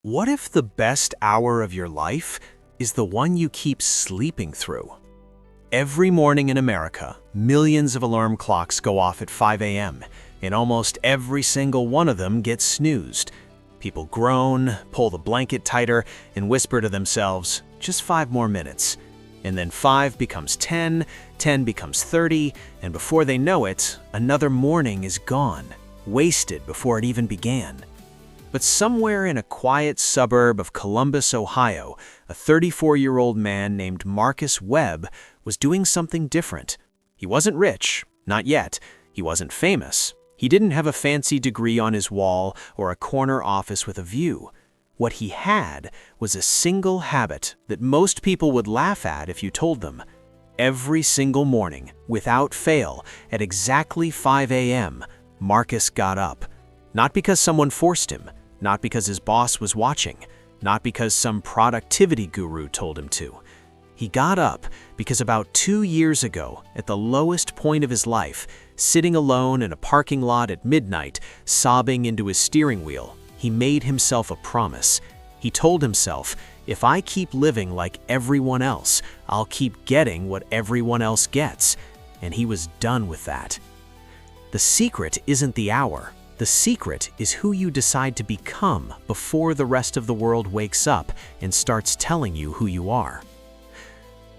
What if the best hour of your life is the one you keep sleeping through? Every morning in America, millions of alarm clocks go off at 5 a.m., and almost every single one of them gets snoozed. People groan, pull the blanket tighter, and whisper to themselves, just 5 more minutes. And then 5 becomes 10, 10 becomes 30, and before they know it, another morning is gone, wasted before it even began. But somewhere in a quiet suburb of Columbus, Ohio, a 34-year-old man named Marcus Webb was doing something different. He wasn't rich, not yet. He wasn't famous. He didn't have a fancy degree on his wall or a corner office with a view. What he had was a single habit that most people would laugh at if you told them. Every single morning, without fail, at exactly 5 a.m., Marcus got up. Not because someone forced him, not because his boss was watching, not because some productivity guru told him to. He got up because about 2 years ago, at the lowest point of his life, sitting alone in a parking lot at midnight, sobbing into his steering wheel, he made himself a promise. He told himself, if I keep living like everyone else, I'll keep getting what everyone else gets. And he was done with that. The secret isn't the hour. The secret is who you decide to become before the rest of the world wakes up and starts telling you who you are.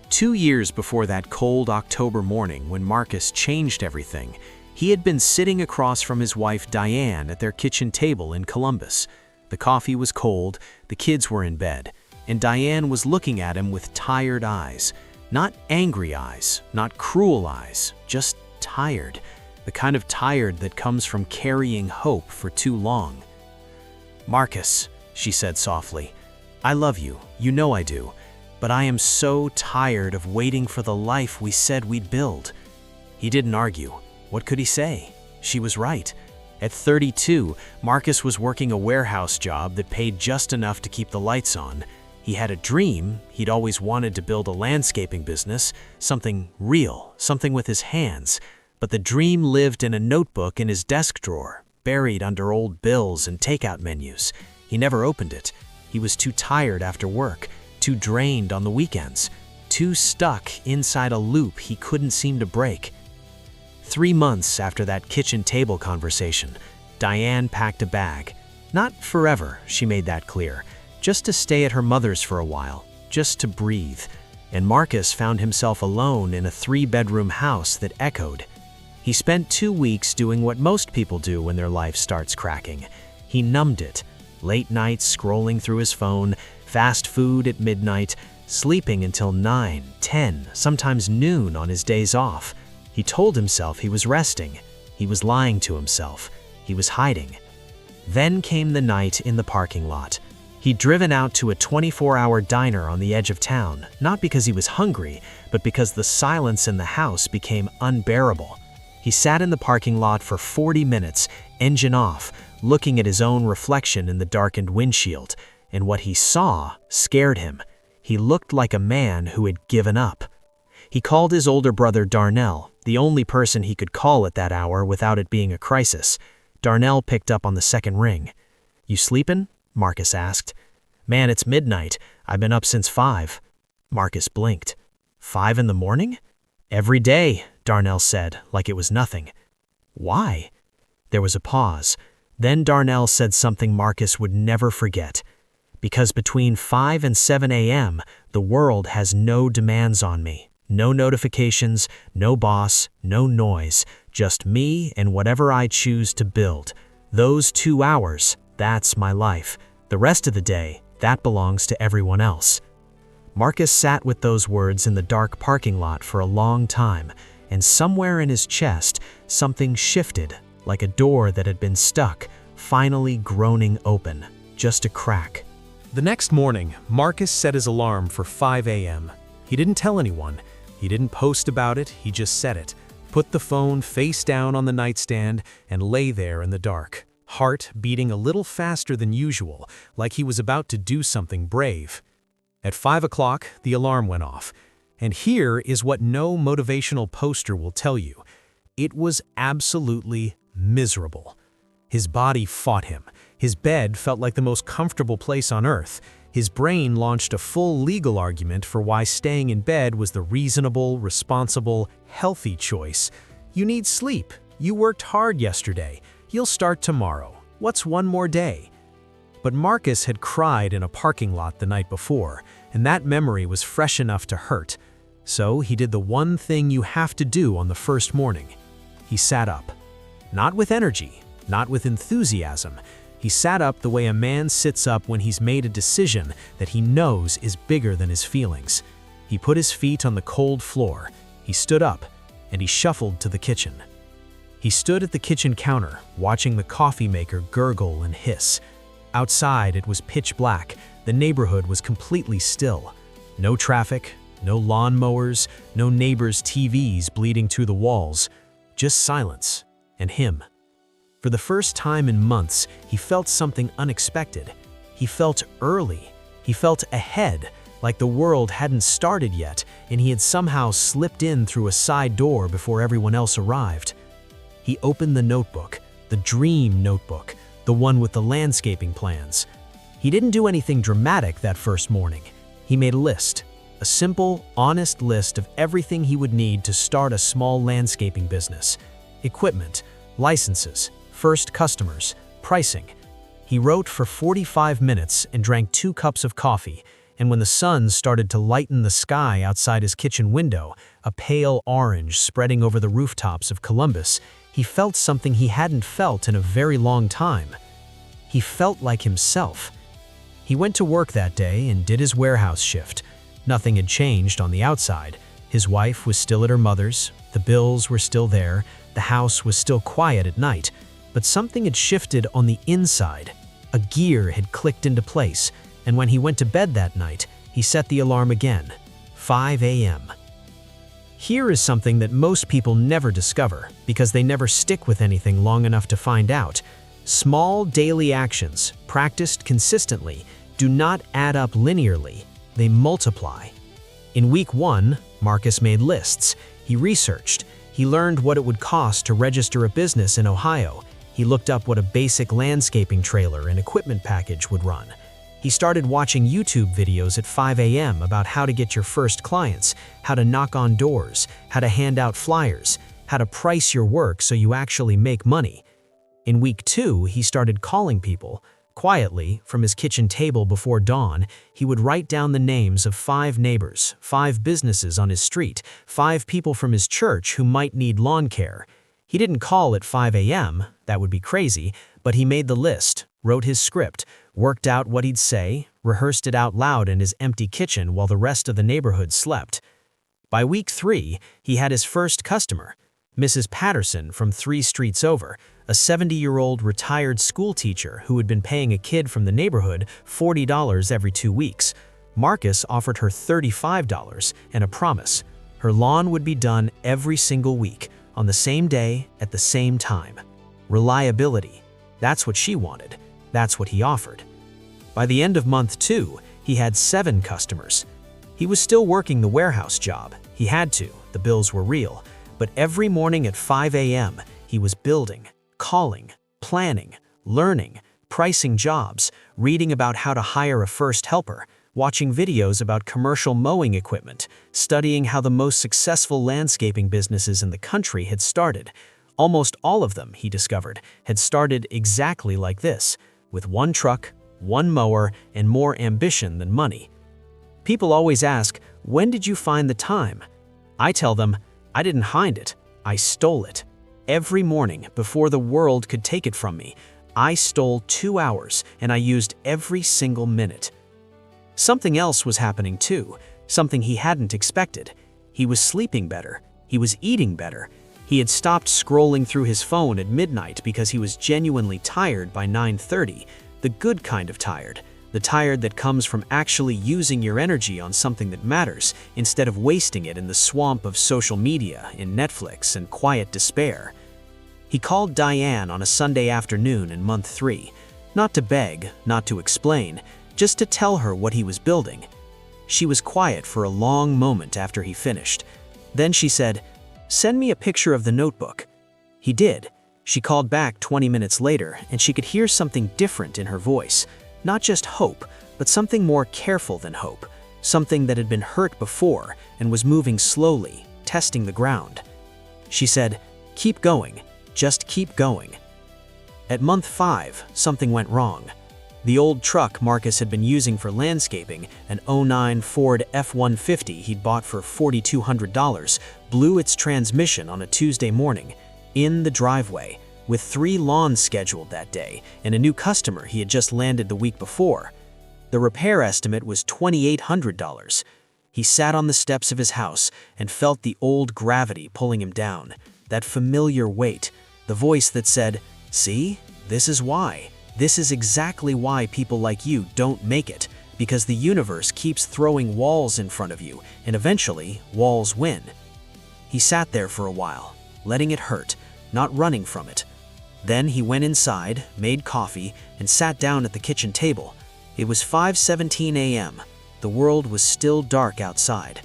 2 years before that cold October morning when Marcus changed everything, he had been sitting across from his wife Diane at their kitchen table in Columbus. The coffee was cold, the kids were in bed, and Diane was looking at him with tired eyes. Not angry eyes, not cruel eyes, just tired. The kind of tired that comes from carrying hope for too long. "Marcus," she said softly, "I love you, you know I do, but I am so tired of waiting for the life we said we'd build." He didn't argue. What could he say? She was right. At 32, Marcus was working a warehouse job that paid just enough to keep the lights on. He had a dream. He'd always wanted to build a landscaping business, something real, something with his hands. But the dream lived in a notebook in his desk drawer, buried under old bills and takeout menus. He never opened it. He was too tired after work, too drained on the weekends, too stuck inside a loop he couldn't seem to break. 3 months after that kitchen table conversation, Diane packed a bag. Not forever, she made that clear, just to stay at her mother's for a while, just to breathe. And Marcus found himself alone in a 3-bedroom house that echoed. He spent 2 weeks doing what most people do when their life starts cracking. He numbed it. Late nights scrolling through his phone, fast food at midnight, sleeping until 9, 10, sometimes noon on his days off. He told himself he was resting. He was lying to himself. He was hiding. Then came the night in the parking lot. He'd driven out to a 24-hour diner on the edge of town, not because he was hungry, but because the silence in the house became unbearable. He sat in the parking lot for 40 minutes, engine off, looking at his own reflection in the darkened windshield, and what he saw scared him. He looked like a man who had given up. He called his older brother Darnell, the only person he could call at that hour without it being a crisis. Darnell picked up on the second ring. "You sleepin'?" Marcus asked. "Man, it's midnight. I've been up since 5. Marcus blinked. 5 in the morning? "Every day," Darnell said, like it was nothing. "Why?" There was a pause. Then Darnell said something Marcus would never forget. "Because between 5 and 7 a.m., the world has no demands on me. No notifications, no boss, no noise. Just me and whatever I choose to build. Those 2 hours, that's my life. The rest of the day, that belongs to everyone else." Marcus sat with those words in the dark parking lot for a long time, and somewhere in his chest, something shifted, like a door that had been stuck, finally groaning open, just a crack. The next morning, Marcus set his alarm for 5 a.m. He didn't tell anyone. He didn't post about it, he just set it, put the phone face down on the nightstand, and lay there in the dark, heart beating a little faster than usual, like he was about to do something brave. At 5 o'clock, the alarm went off. And here is what no motivational poster will tell you. It was absolutely miserable. His body fought him. His bed felt like the most comfortable place on earth. His brain launched a full legal argument for why staying in bed was the reasonable, responsible, healthy choice. You need sleep. You worked hard yesterday. You'll start tomorrow. What's one more day? But Marcus had cried in a parking lot the night before, and that memory was fresh enough to hurt. So he did the one thing you have to do on the first morning. He sat up. Not with energy, not with enthusiasm. He sat up the way a man sits up when he's made a decision that he knows is bigger than his feelings. He put his feet on the cold floor. He stood up, and he shuffled to the kitchen. He stood at the kitchen counter, watching the coffee maker gurgle and hiss. Outside, it was pitch black. The neighborhood was completely still. No traffic, no lawnmowers, no neighbors' TVs bleeding through the walls. Just silence, and him. For the first time in months, he felt something unexpected. He felt early. He felt ahead, like the world hadn't started yet, and he had somehow slipped in through a side door before everyone else arrived. He opened the notebook, the dream notebook, the one with the landscaping plans. He didn't do anything dramatic that first morning. He made a list, a simple, honest list of everything he would need to start a small landscaping business. Equipment, licenses, first customers, pricing. He wrote for 45 minutes and drank 2 cups of coffee, and when the sun started to lighten the sky outside his kitchen window, a pale orange spreading over the rooftops of Columbus, he felt something he hadn't felt in a very long time. He felt like himself. He went to work that day and did his warehouse shift. Nothing had changed on the outside. His wife was still at her mother's, the bills were still there, the house was still quiet at night, but something had shifted on the inside. A gear had clicked into place, and when he went to bed that night, he set the alarm again, 5 a.m. Here is something that most people never discover because they never stick with anything long enough to find out. Small daily actions, practiced consistently, do not add up linearly, they multiply. In week 1, Marcus made lists. He researched. He learned what it would cost to register a business in Ohio. He looked up what a basic landscaping trailer and equipment package would run. He started watching YouTube videos at 5 a.m. about how to get your first clients, how to knock on doors, how to hand out flyers, how to price your work so you actually make money. In week 2, he started calling people. Quietly, from his kitchen table before dawn, he would write down the names of 5 neighbors, 5 businesses on his street, 5 people from his church who might need lawn care. He didn't call at 5 a.m., that would be crazy, but he made the list, wrote his script, worked out what he'd say, rehearsed it out loud in his empty kitchen while the rest of the neighborhood slept. By week 3, he had his first customer, Mrs. Patterson from 3 streets over, a 70-year-old retired school teacher who had been paying a kid from the neighborhood $40 every 2 weeks. Marcus offered her $35 and a promise. Her lawn would be done every single week, on the same day, at the same time. Reliability. That's what she wanted. That's what he offered. By the end of month 2, he had 7 customers. He was still working the warehouse job. He had to, the bills were real. But every morning at 5 a.m., he was building, calling, planning, learning, pricing jobs, reading about how to hire a first helper, watching videos about commercial mowing equipment, studying how the most successful landscaping businesses in the country had started. Almost all of them, he discovered, had started exactly like this, with 1 truck, 1 mower, and more ambition than money. People always ask, when did you find the time? I tell them, I didn't find it, I stole it. Every morning, before the world could take it from me, I stole 2 hours, and I used every single minute. Something else was happening too, something he hadn't expected. He was sleeping better. He was eating better. He had stopped scrolling through his phone at midnight because he was genuinely tired by 9:30, the good kind of tired, the tired that comes from actually using your energy on something that matters instead of wasting it in the swamp of social media, in Netflix, and quiet despair. He called Diane on a Sunday afternoon in month 3, not to beg, not to explain, just to tell her what he was building. She was quiet for a long moment after he finished. Then she said, "Send me a picture of the notebook." He did. She called back 20 minutes later, and she could hear something different in her voice. Not just hope, but something more careful than hope. Something that had been hurt before and was moving slowly, testing the ground. She said, "Keep going. Just keep going." At month 5, something went wrong. The old truck Marcus had been using for landscaping, an '09 Ford F-150 he'd bought for $4,200, blew its transmission on a Tuesday morning, in the driveway, with 3 lawns scheduled that day and a new customer he had just landed the week before. The repair estimate was $2,800. He sat on the steps of his house and felt the old gravity pulling him down, that familiar weight, the voice that said, "See, this is why. This is exactly why people like you don't make it, because the universe keeps throwing walls in front of you, and eventually, walls win." He sat there for a while, letting it hurt, not running from it. Then he went inside, made coffee, and sat down at the kitchen table. It was 5:17 a.m. The world was still dark outside.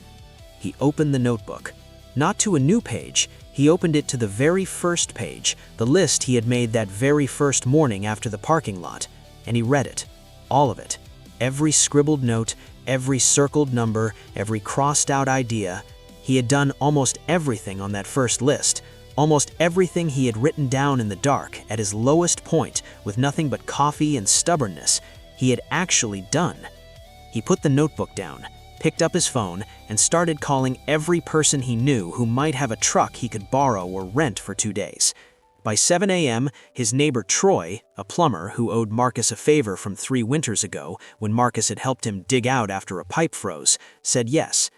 He opened the notebook. Not to a new page, he opened it to the very first page, the list he had made that very first morning after the parking lot, and he read it. All of it. Every scribbled note, every circled number, every crossed-out idea. He had done almost everything on that first list. Almost everything he had written down in the dark, at his lowest point, with nothing but coffee and stubbornness, he had actually done. He put the notebook down, picked up his phone, and started calling every person he knew who might have a truck he could borrow or rent for 2 days. By 7 a.m., his neighbor Troy, a plumber who owed Marcus a favor from 3 winters ago when Marcus had helped him dig out after a pipe froze, said yes.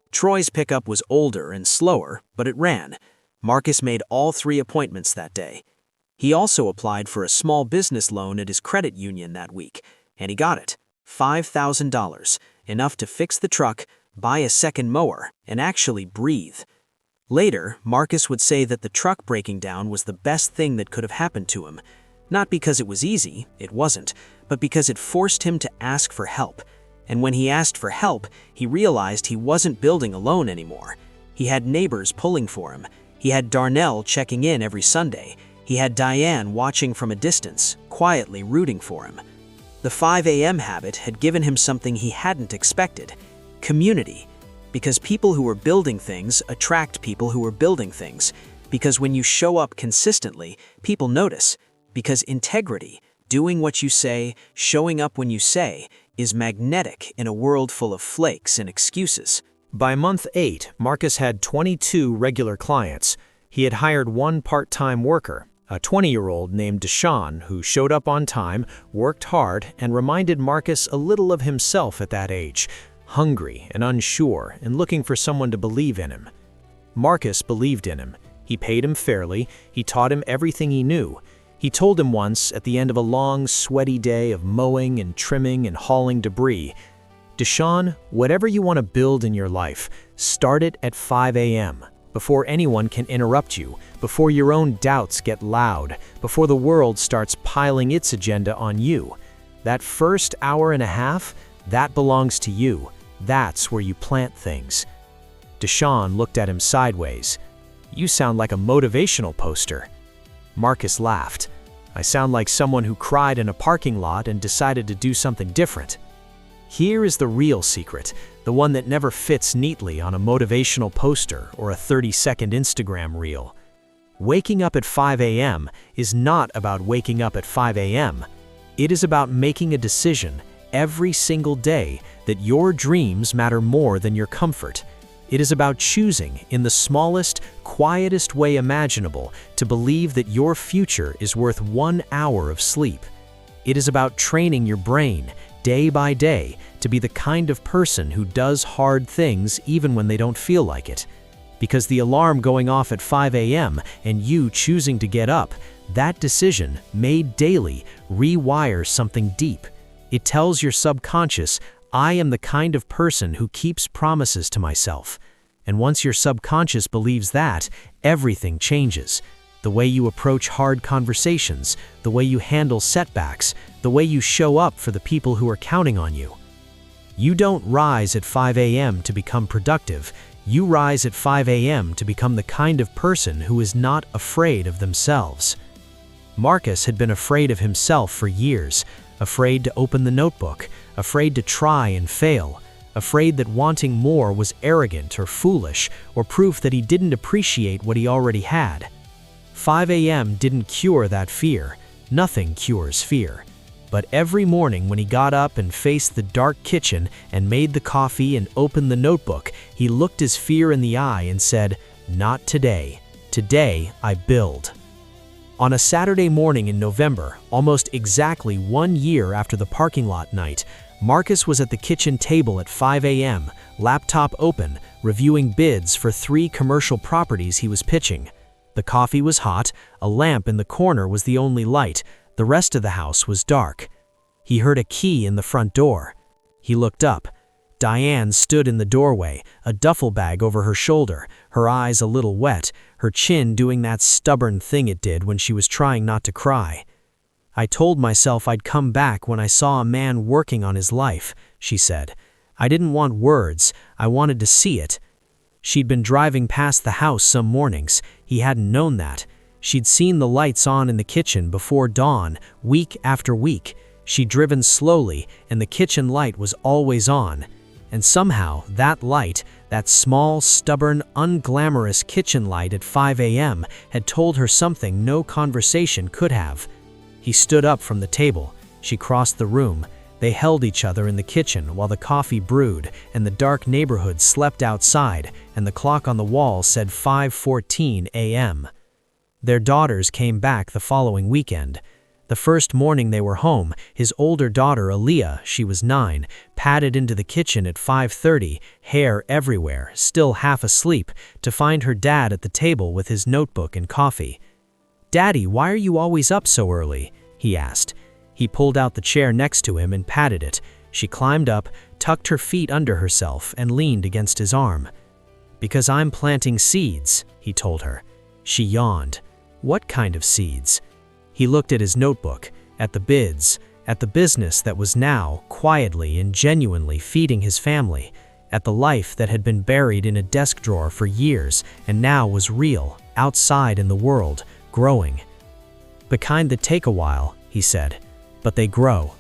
Troy's pickup was older and slower, but it ran. Marcus made all 3 appointments that day. He also applied for a small business loan at his credit union that week, and he got it. $5,000, enough to fix the truck, buy a second mower, and actually breathe. Later, Marcus would say that the truck breaking down was the best thing that could have happened to him. Not because it was easy, it wasn't, but because it forced him to ask for help. And when he asked for help, he realized he wasn't building alone anymore. He had neighbors pulling for him. He had Darnell checking in every Sunday. He had Diane watching from a distance, quietly rooting for him. The 5 a.m. habit had given him something he hadn't expected: community. Because people who are building things attract people who are building things. Because when you show up consistently, people notice. Because integrity, doing what you say, showing up when you say, is magnetic in a world full of flakes and excuses. By month 8, Marcus had 22 regular clients. He had hired 1 part-time worker, a 20-year-old named Deshaun, who showed up on time, worked hard, and reminded Marcus a little of himself at that age, hungry and unsure and looking for someone to believe in him. Marcus believed in him. He paid him fairly. He taught him everything he knew. He told him once, at the end of a long, sweaty day of mowing and trimming and hauling debris, "Deshaun, whatever you want to build in your life, start it at 5 a.m., before anyone can interrupt you, before your own doubts get loud, before the world starts piling its agenda on you. That first hour and a half, that belongs to you. That's where you plant things." Deshaun looked at him sideways. "You sound like a motivational poster." Marcus laughed. "I sound like someone who cried in a parking lot and decided to do something different." Here is the real secret, the one that never fits neatly on a motivational poster or a 30-second Instagram reel. Waking up at 5 a.m. is not about waking up at 5 a.m. It is about making a decision every single day that your dreams matter more than your comfort. It is about choosing, in the smallest, quietest way imaginable, to believe that your future is worth 1 hour of sleep. It is about training your brain, day by day, to be the kind of person who does hard things even when they don't feel like it. Because the alarm going off at 5 a.m. and you choosing to get up, that decision, made daily, rewires something deep. It tells your subconscious, I am the kind of person who keeps promises to myself. And once your subconscious believes that, everything changes. The way you approach hard conversations, the way you handle setbacks, the way you show up for the people who are counting on you. You don't rise at 5 a.m. to become productive. You rise at 5 a.m. to become the kind of person who is not afraid of themselves. Marcus had been afraid of himself for years, afraid to open the notebook, afraid to try and fail, afraid that wanting more was arrogant or foolish or proof that he didn't appreciate what he already had. 5 a.m. didn't cure that fear. Nothing cures fear. But every morning when he got up and faced the dark kitchen and made the coffee and opened the notebook, he looked his fear in the eye and said, "Not today. Today I build." On a Saturday morning in November, almost exactly 1 year after the parking lot night, Marcus was at the kitchen table at 5 a.m., laptop open, reviewing bids for 3 commercial properties he was pitching. The coffee was hot, a lamp in the corner was the only light, the rest of the house was dark. He heard a key in the front door. He looked up. Diane stood in the doorway, a duffel bag over her shoulder, her eyes a little wet, her chin doing that stubborn thing it did when she was trying not to cry. "I told myself I'd come back when I saw a man working on his life," she said. "I didn't want words, I wanted to see it." She'd been driving past the house some mornings. He hadn't known that. She'd seen the lights on in the kitchen before dawn, week after week. She'd driven slowly, and the kitchen light was always on. And somehow, that light, that small, stubborn, unglamorous kitchen light at 5 a.m., had told her something no conversation could have. He stood up from the table. She crossed the room. They held each other in the kitchen while the coffee brewed and the dark neighborhood slept outside, and the clock on the wall said 5:14 a.m. Their daughters came back the following weekend. The first morning they were home, his older daughter, Aaliyah, she was 9, padded into the kitchen at 5:30, hair everywhere, still half asleep, to find her dad at the table with his notebook and coffee. "Daddy, why are you always up so early?" he asked. He pulled out the chair next to him and patted it. She climbed up, tucked her feet under herself, and leaned against his arm. "Because I'm planting seeds," he told her. She yawned. "What kind of seeds?" He looked at his notebook, at the bids, at the business that was now, quietly and genuinely feeding his family, at the life that had been buried in a desk drawer for years and now was real, outside in the world, growing. "The kind that take a while," he said, "but they grow."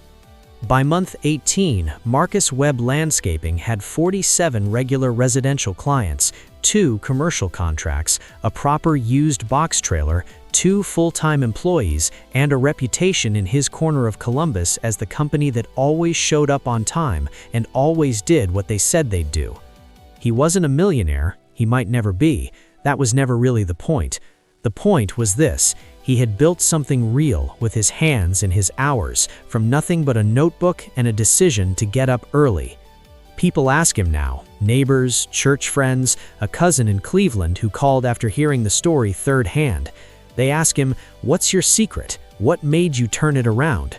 By month 18, Marcus Webb Landscaping had 47 regular residential clients, 2 commercial contracts, a proper used box trailer, 2 full-time employees, and a reputation in his corner of Columbus as the company that always showed up on time and always did what they said they'd do. He wasn't a millionaire, he might never be, that was never really the point. The point was this: he had built something real with his hands and his hours, from nothing but a notebook and a decision to get up early. People ask him now, neighbors, church friends, a cousin in Cleveland who called after hearing the story third hand. They ask him, "What's your secret? What made you turn it around?"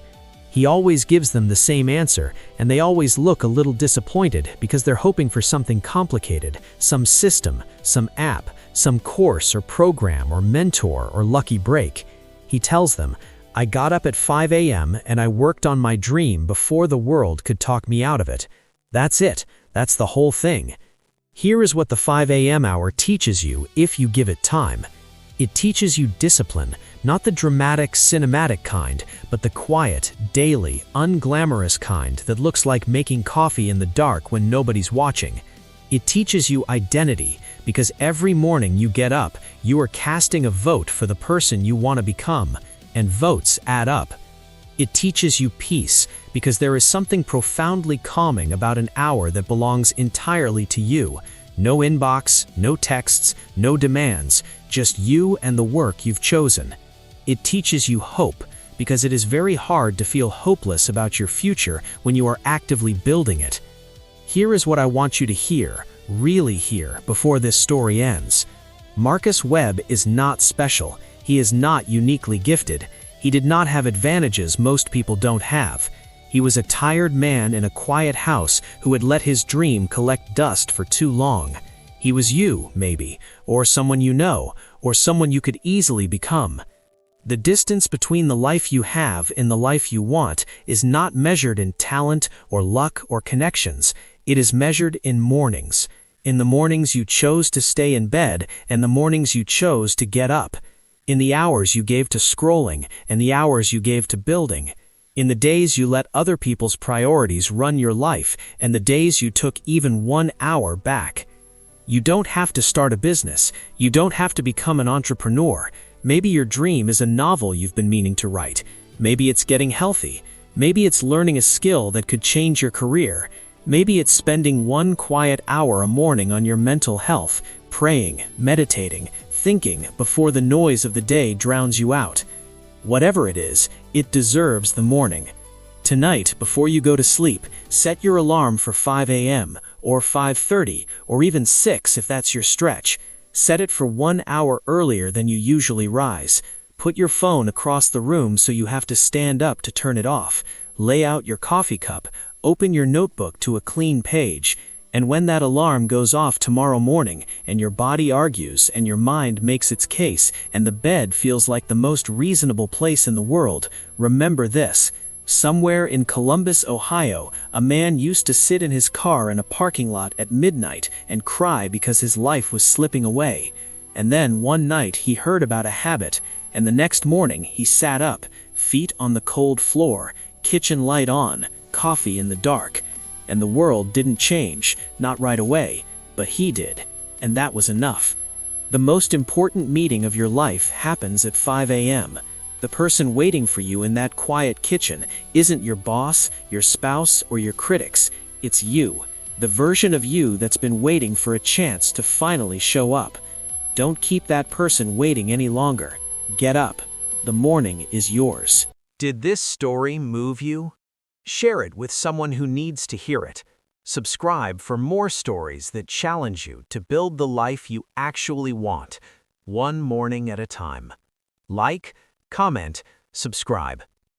He always gives them the same answer, and they always look a little disappointed because they're hoping for something complicated, some system, some app, some course or program or mentor or lucky break. He tells them, "I got up at 5 a.m. and I worked on my dream before the world could talk me out of it. That's it. That's the whole thing." Here is what the 5 a.m. hour teaches you if you give it time. It teaches you discipline, not the dramatic, cinematic kind, but the quiet, daily, unglamorous kind that looks like making coffee in the dark when nobody's watching. It teaches you identity, because every morning you get up, you are casting a vote for the person you want to become, and votes add up. It teaches you peace, because there is something profoundly calming about an hour that belongs entirely to you. No inbox, no texts, no demands, just you and the work you've chosen. It teaches you hope, because it is very hard to feel hopeless about your future when you are actively building it. Here is what I want you to hear, really hear, before this story ends. Marcus Webb is not special. He is not uniquely gifted. He did not have advantages most people don't have. He was a tired man in a quiet house who had let his dream collect dust for too long. He was you, maybe, or someone you know, or someone you could easily become. The distance between the life you have and the life you want is not measured in talent or luck or connections. It is measured in mornings. In the mornings you chose to stay in bed and the mornings you chose to get up. in the hours you gave to scrolling and the hours you gave to building, in the days you let other people's priorities run your life and the days you took even 1 hour back. You don't have to start a business. You don't have to become an entrepreneur. Maybe your dream is a novel you've been meaning to write. Maybe it's getting healthy. Maybe it's learning a skill that could change your career. Maybe it's spending 1 quiet hour a morning on your mental health, praying, meditating, thinking before the noise of the day drowns you out. Whatever it is, it deserves the morning. Tonight, before you go to sleep, set your alarm for 5 a.m. or 5:30 or even 6 if that's your stretch. Set it for 1 hour earlier than you usually rise. Put your phone across the room so you have to stand up to turn it off. Lay out your coffee cup. Open your notebook to a clean page. And when that alarm goes off tomorrow morning and your body argues and your mind makes its case and the bed feels like the most reasonable place in the world, remember this. Somewhere in Columbus, Ohio, a man used to sit in his car in a parking lot at midnight and cry because his life was slipping away. And then one night he heard about a habit, and the next morning he sat up, feet on the cold floor, kitchen light on, coffee in the dark. And the world didn't change, not right away, but he did, and that was enough. The most important meeting of your life happens at 5 a.m. The person waiting for you in that quiet kitchen isn't your boss, your spouse, or your critics. It's you, the version of you that's been waiting for a chance to finally show up. Don't keep that person waiting any longer. Get up. The morning is yours. Did this story move you? Share it with someone who needs to hear it. Subscribe for more stories that challenge you to build the life you actually want, one morning at a time. Like, comment, subscribe.